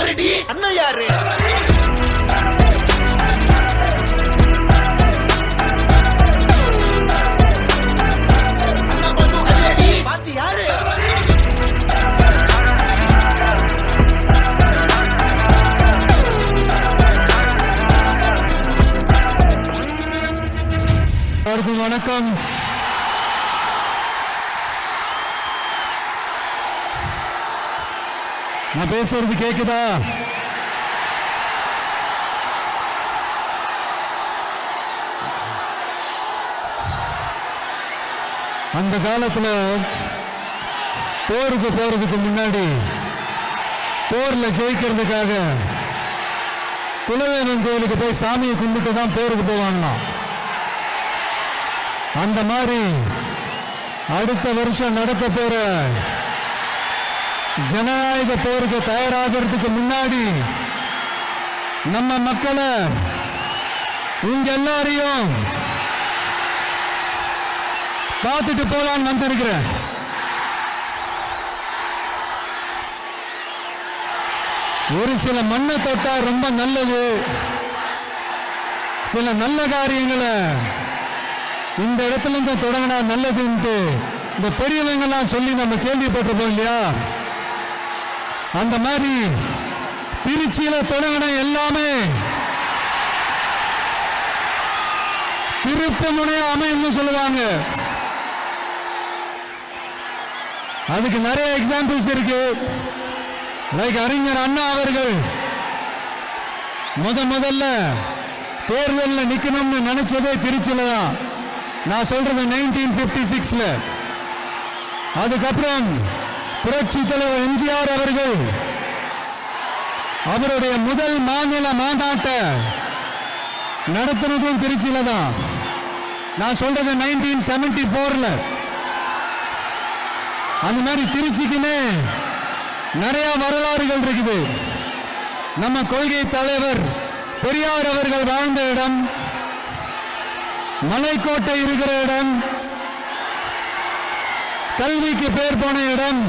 யாருடி அண்ணன் யாரு? வணக்கம். நான் பேசுறது கேக்குதா? அந்த காலத்துல போருக்கு போறதுக்கு முன்னாடி போர்ல ஜெயிக்கிறதுக்காக குலதெய்வம் கோயிலுக்கு போய் சாமியை கும்பிட்டு தான் போருக்கு போவாங்களாம். அந்த மாதிரி அடுத்த வருஷம் நடக்க போற ஜனநாயக போருக்கு தயாராகிறதுக்கு முன்னாடி நம்ம மக்களை உங்க எல்லாரையும் பார்த்துட்டு போலான்னு வந்திருக்கிறேன். ஒரு சில மண்ணை தொட்டா ரொம்ப நல்லது, சில நல்ல காரியங்களை இந்த இடத்துல இருந்து தொடங்கினா நல்லதுன்ட்டு இந்த பெரியவங்கெல்லாம் சொல்லி நம்ம கேள்விப்பட்டிருப்போம் இல்லையா? அந்த மாதிரி திருச்சியில தொடங்கின எல்லாமே திருப்பு முனைய அமைன்னு சொல்லுவாங்க. அதுக்கு நிறைய எக்ஸாம்பிள்ஸ் இருக்கு. லைக் அறிஞர் அண்ணா அவர்கள் முதல்ல தேர்தலில் நிக்கணும்னு நினைச்சதே திருச்சியில தான். நான் சொல்றது 1956ல. அதுக்கப்புறம் புரட்சி தலைவர் எம்ஜிஆர் அவர்கள் அவருடைய முதல் மாநில மாநாட்டை நடத்தினதும் திருச்சியில தான். நான் சொல்றது 1974ல. அந்த மாதிரி திருச்சிக்குன்னு நிறைய வரலாறுகள் இருக்குது. நம்ம கொள்கை தலைவர் பெரியார் அவர்கள் வாழ்ந்த இடம், மலைக்கோட்டை இருக்கிற இடம், கல்விக்கு பேர் போன இடம்,